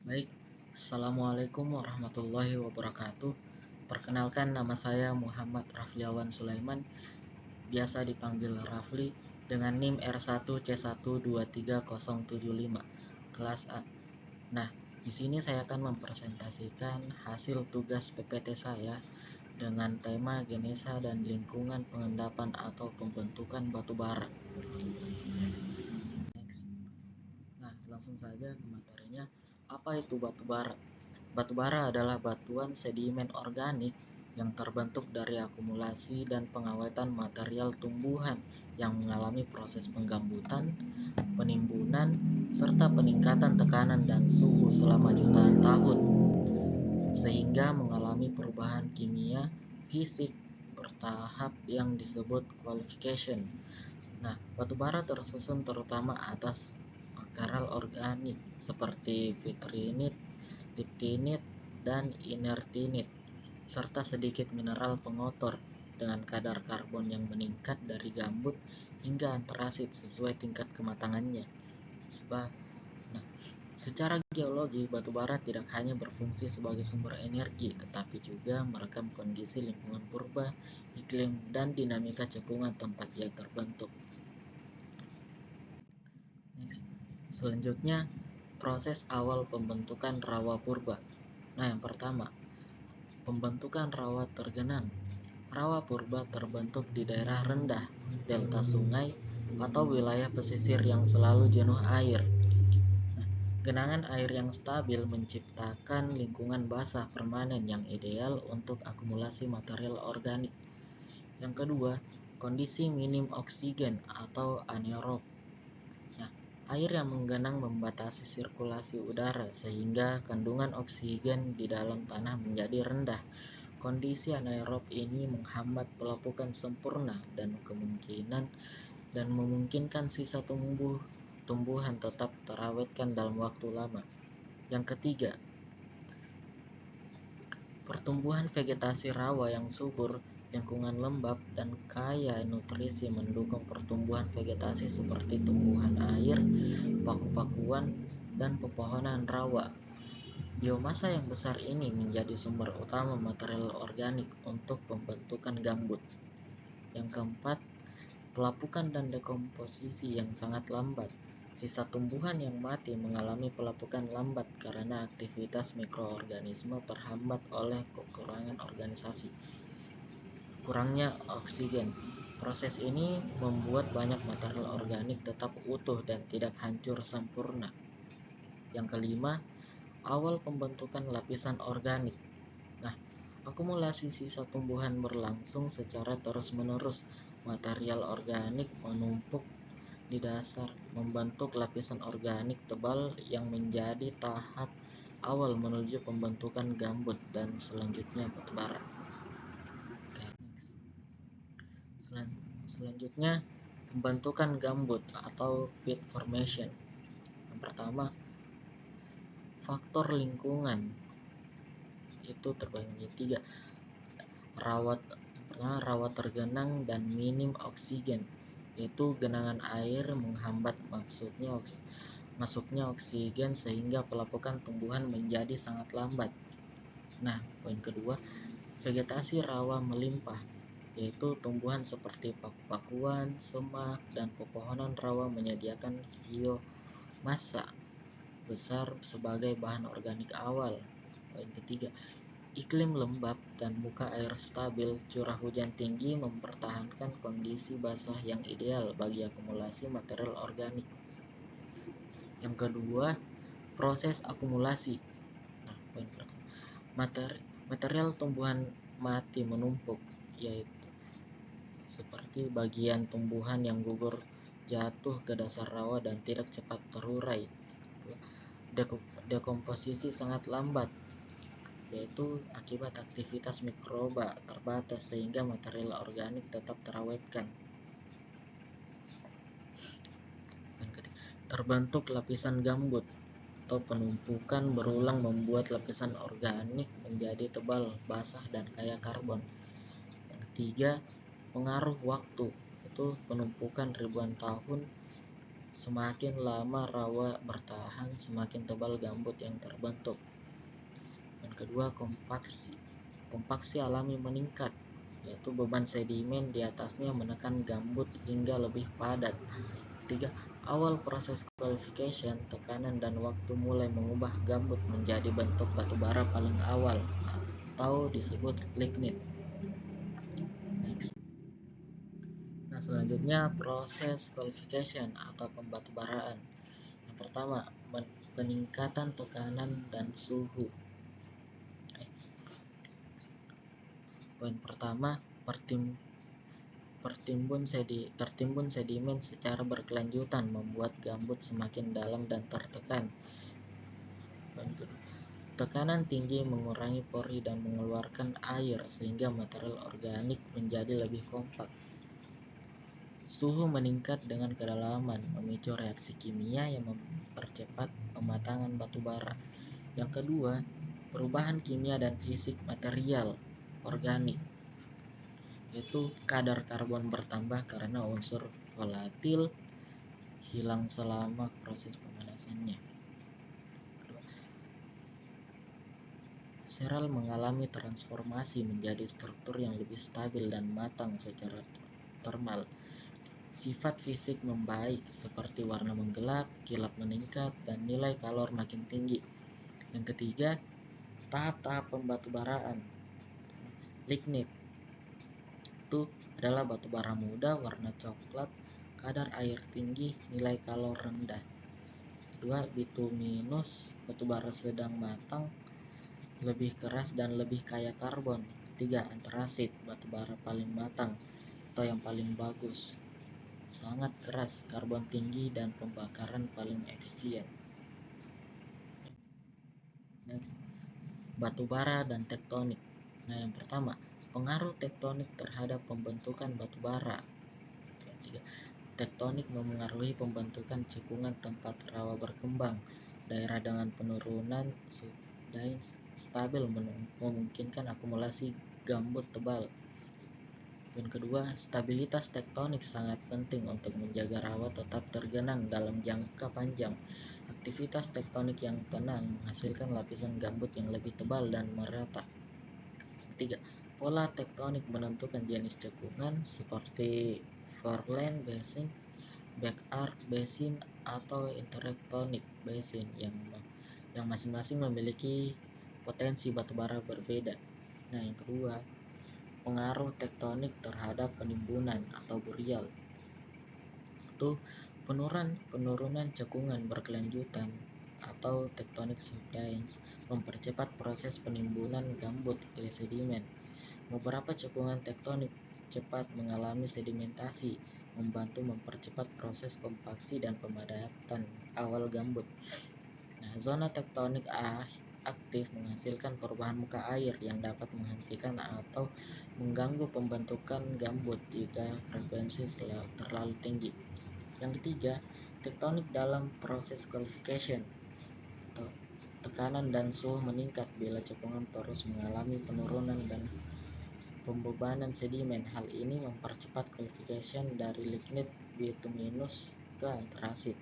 Baik, Assalamualaikum warahmatullahi wabarakatuh. Perkenalkan, nama saya Muhammad Rafliawan Sulaiman, biasa dipanggil Rafli, dengan NIM R1C123075, kelas A. Nah, di sini saya akan mempresentasikan hasil tugas PPT saya dengan tema genesa dan lingkungan pengendapan atau pembentukan batu bara. Next. Nah, langsung saja ke materinya. Apa itu batu bara? Batu bara adalah batuan sedimen organik yang terbentuk dari akumulasi dan pengawetan material tumbuhan yang mengalami proses penggambutan, penimbunan, serta peningkatan tekanan dan suhu selama jutaan tahun, sehingga mengalami perubahan kimia, fisik, bertahap yang disebut qualification. Nah, batu bara tersusun terutama atas mineral organik seperti vitrinit, liptinit, dan inertinit, serta sedikit mineral pengotor dengan kadar karbon yang meningkat dari gambut hingga antrasit sesuai tingkat kematangannya. Nah, secara geologi, batu bara tidak hanya berfungsi sebagai sumber energi, tetapi juga merekam kondisi lingkungan purba, iklim, dan dinamika cekungan tempat ia terbentuk. Next. Selanjutnya, proses awal pembentukan rawa purba. Nah, yang pertama, pembentukan rawa tergenang. Rawa purba terbentuk di daerah rendah, delta sungai, atau wilayah pesisir yang selalu jenuh air. Nah, genangan air yang stabil menciptakan lingkungan basah permanen yang ideal untuk akumulasi material organik. Yang kedua, kondisi minim oksigen atau anaerob. Nah, air yang menggenang membatasi sirkulasi udara sehingga kandungan oksigen di dalam tanah menjadi rendah. Kondisi anaerob ini menghambat pelapukan sempurna dan memungkinkan sisa tumbuhan tetap terawetkan dalam waktu lama. Yang ketiga, pertumbuhan vegetasi rawa yang subur, lingkungan lembab, dan kaya nutrisi mendukung pertumbuhan vegetasi seperti tumbuhan air, paku-pakuan, dan pepohonan rawa. Biomasa yang besar ini menjadi sumber utama material organik untuk pembentukan gambut. Yang keempat, pelapukan dan dekomposisi yang sangat lambat. Sisa tumbuhan yang mati mengalami pelapukan lambat karena aktivitas mikroorganisme terhambat oleh kurangnya oksigen. Proses ini membuat banyak material organik tetap utuh dan tidak hancur sempurna. Yang kelima, awal pembentukan lapisan organik. Nah, akumulasi sisa tumbuhan berlangsung secara terus-menerus. Material organik menumpuk di dasar membentuk lapisan organik tebal yang menjadi tahap awal menuju pembentukan gambut dan selanjutnya batu bara. Selanjutnya, pembentukan gambut atau pit formation. Yang pertama, faktor lingkungan itu terbagi menjadi 3. Rawa tergenang dan minim oksigen, yaitu genangan air menghambat masuknya oksigen sehingga pelapukan tumbuhan menjadi sangat lambat. Nah, poin kedua, vegetasi rawa melimpah, yaitu tumbuhan seperti paku-pakuan, semak, dan pepohonan rawa menyediakan biomasa besar sebagai bahan organik awal. Poin ketiga, iklim lembab dan muka air stabil, curah hujan tinggi mempertahankan kondisi basah yang ideal bagi akumulasi material organik. Yang kedua, proses akumulasi. Nah, poin pertama, material tumbuhan mati menumpuk, yaitu seperti bagian tumbuhan yang gugur jatuh ke dasar rawa dan tidak cepat terurai. Dekomposisi sangat lambat, yaitu akibat aktivitas mikroba terbatas sehingga material organik tetap terawetkan. Terbentuk lapisan gambut atau penumpukan berulang membuat lapisan organik menjadi tebal, basah, dan kaya karbon. Yang ketiga, pengaruh waktu, itu penumpukan ribuan tahun. Semakin lama rawa bertahan, semakin tebal gambut yang terbentuk. Dan kedua, kompaksi alami meningkat, yaitu beban sedimen di atasnya menekan gambut hingga lebih padat. Ketiga, awal proses qualification, tekanan dan waktu mulai mengubah gambut menjadi bentuk batubara paling awal atau disebut lignit. Next. Nah, selanjutnya proses qualification atau pembatubaraan. Yang pertama, peningkatan tekanan dan suhu. Poin pertama, tertimbun sedimen secara berkelanjutan membuat gambut semakin dalam dan tertekan. Tekanan tinggi mengurangi pori dan mengeluarkan air sehingga material organik menjadi lebih kompak. Suhu meningkat dengan kedalaman, memicu reaksi kimia yang mempercepat pematangan batu bara. Yang kedua, perubahan kimia dan fisik material organik, yaitu kadar karbon bertambah karena unsur volatil hilang selama proses pemanasannya. Seral mengalami transformasi menjadi struktur yang lebih stabil dan matang secara termal. Sifat fisik membaik seperti warna menggelap, kilap meningkat, dan nilai kalor makin tinggi. Yang ketiga, tahap-tahap pembatubaraan. Lignit itu adalah batu bara muda warna coklat, kadar air tinggi, nilai kalor rendah. Kedua, bituminus, batu bara sedang matang, lebih keras dan lebih kaya karbon. Ketiga, antrasit, batu bara paling matang atau yang paling bagus, sangat keras, karbon tinggi, dan pembakaran paling efisien. Next, batu bara dan tektonik. Nah, yang pertama, pengaruh tektonik terhadap pembentukan batu bara. Ketiga, tektonik memengaruhi pembentukan cekungan tempat rawa berkembang. Daerah dengan penurunan subduction stabil memungkinkan akumulasi gambut tebal. Yang kedua, stabilitas tektonik sangat penting untuk menjaga rawa tetap tergenang dalam jangka panjang. Aktivitas tektonik yang tenang menghasilkan lapisan gambut yang lebih tebal dan merata. Ketiga, pola tektonik menentukan jenis cekungan seperti foreland basin, backarc basin, atau intertectonic basin yang masing-masing memiliki potensi batubara berbeda. Nah, yang kedua, pengaruh tektonik terhadap penimbunan atau burial. Itu penurunan cekungan berkelanjutan atau tectonic subsidence mempercepat proses penimbunan gambut oleh sedimen. Beberapa cekungan tektonik cepat mengalami sedimentasi, membantu mempercepat proses kompaksi dan pemadatan awal gambut. Nah, zona tektonik aktif menghasilkan perubahan muka air yang dapat menghentikan atau mengganggu pembentukan gambut jika frekuensi terlalu tinggi. Yang ketiga, tektonik dalam proses qualification atau tekanan dan suhu meningkat bila cekungan terus mengalami penurunan dan pembebanan sedimen. Hal ini mempercepat qualification dari lignit bituminus ke antrasit.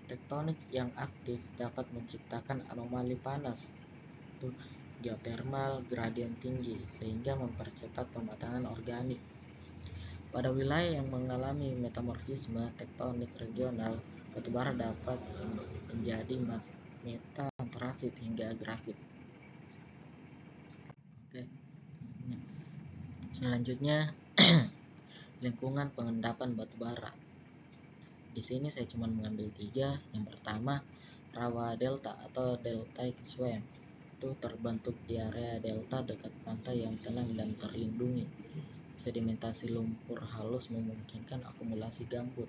Tektonik yang aktif dapat menciptakan anomali panas, geothermal gradient tinggi, sehingga mempercepat pematangan organik. Pada wilayah yang mengalami metamorfisme tektonik regional, batubara dapat menjadi meta-antrasit hingga grafit. Oke. Selanjutnya, lingkungan pengendapan batubara. Di sini saya cuma mengambil 3. Yang pertama, rawa delta atau deltaic swamp. Itu terbentuk di area delta dekat pantai yang tenang dan terlindungi. Sedimentasi lumpur halus memungkinkan akumulasi gambut.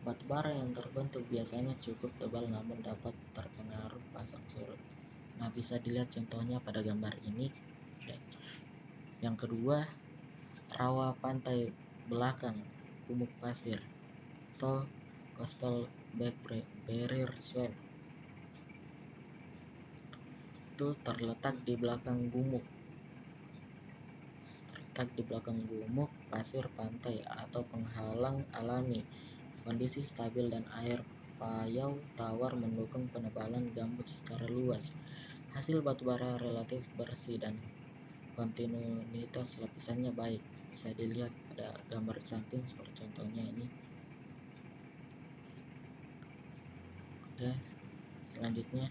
Batubara yang terbentuk biasanya cukup tebal namun dapat terpengaruh pasang surut. Nah, bisa dilihat contohnya pada gambar ini. Yang kedua, rawa pantai belakang gumuk pasir atau coastal barrier swamp. Itu terletak di belakang gumuk pasir pantai atau penghalang alami, kondisi stabil dan air payau tawar mendukung penebalan gambut secara luas. Hasil batubara relatif bersih dan kontinuitas lapisannya baik. Bisa dilihat pada gambar di samping seperti contohnya ini. Oke, selanjutnya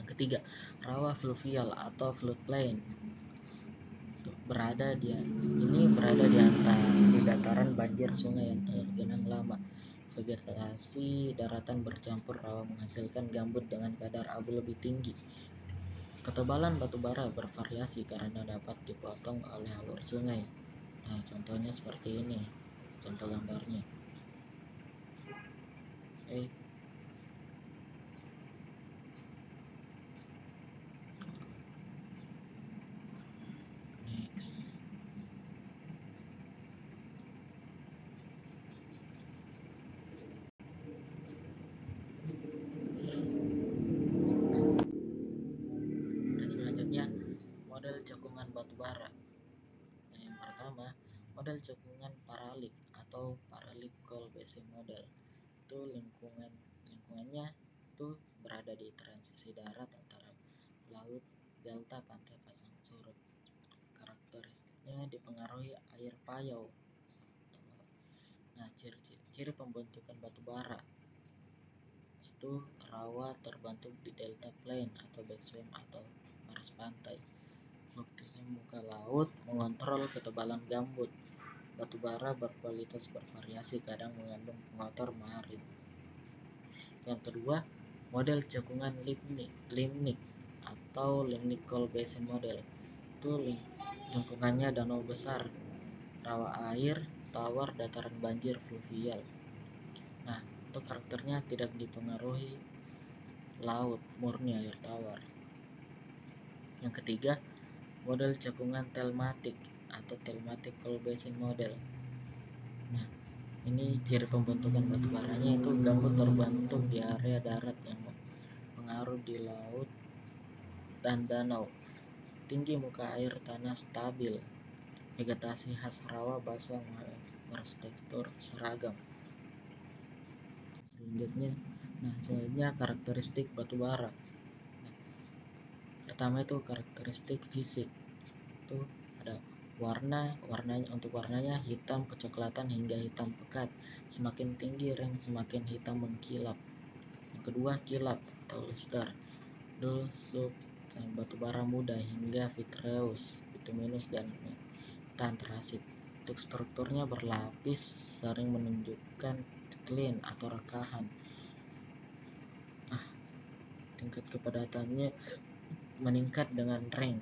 yang ketiga, rawa fluvial atau floodplain. Berada di dataran banjir sungai yang tergenang lama. Vegetasi daratan bercampur rawa menghasilkan gambut dengan kadar abu lebih tinggi. Ketebalan batubara bervariasi karena dapat dipotong oleh alur sungai. Nah, contohnya seperti ini, contoh gambarnya. Next. Nah, selanjutnya model cekungan batubara. Nah, yang pertama, model cekungan paralik atau paralik coal basin model. Itu lingkungannya itu berada di transisi darat antara laut delta pantai pasang surut. Karakteristiknya dipengaruhi air payau. Nah, ciri pembentukan batubara itu rawa terbentuk di delta plain atau backswim atau baras pantai. Fluktuasi muka laut mengontrol ketebalan gambut. Batubara berkualitas bervariasi, kadang mengandung pengotor marin. Yang kedua, model cekungan limnik atau limnik coal basin model. Itu lingkungannya danau besar, rawa air, tawar, dataran banjir fluvial. Nah, itu karakternya tidak dipengaruhi laut, murni air tawar. Yang ketiga, model cekungan telmatik atau telmatic coal basin model. Nah, ini ciri pembentukan batubaranya itu gambut terbentuk di area darat yang pengaruh di laut dan danau. Tinggi muka air tanah stabil. Vegetasi khas rawa basah bertekstur seragam. Selanjutnya karakteristik batubara. Pertama itu karakteristik fisik. Itu ada warnanya hitam kecoklatan hingga hitam pekat. Semakin tinggi rank semakin hitam mengkilap. Yang kedua, kilap atau luster. Batubara muda hingga vitreous, bituminus dan metantrasit. Untuk strukturnya berlapis, sering menunjukkan clean atau rekahan. Tingkat kepadatannya meningkat dengan rank.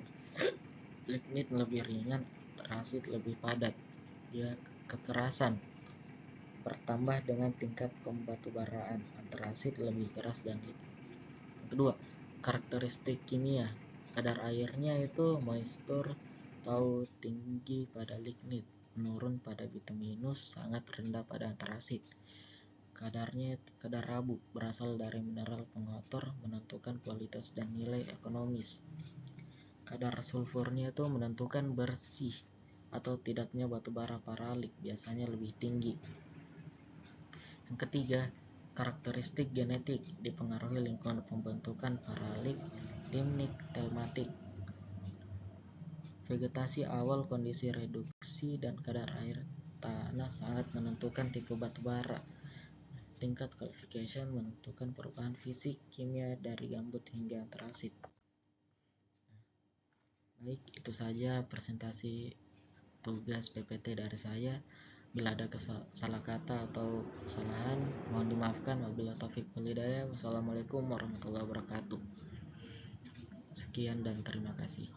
Lignit lebih ringan, terasit lebih padat. Dia kekerasan bertambah dengan tingkat pembatubaraan. Anterasit lebih keras dan lignit. Yang kedua, karakteristik kimia. Kadar airnya itu moisture atau tinggi pada lignit, menurun pada bituminus, sangat rendah pada anterasit. Kadar abu berasal dari mineral pengotor menentukan kualitas dan nilai ekonomis. Kadar sulfurnya itu menentukan bersih atau tidaknya batubara paralik, biasanya lebih tinggi. Yang ketiga, karakteristik genetik dipengaruhi lingkungan pembentukan paralik, limnik, telmatik. Vegetasi awal, kondisi reduksi, dan kadar air tanah sangat menentukan tipe batubara. Tingkat qualification menentukan perubahan fisik kimia dari gambut hingga anterasit. Baik, itu saja presentasi tugas PPT dari saya. Bila ada salah kata atau kesalahan, mohon dimaafkan. Wabillahi taufiq wal hidayah. Wassalamualaikum warahmatullahi wabarakatuh. Sekian dan terima kasih.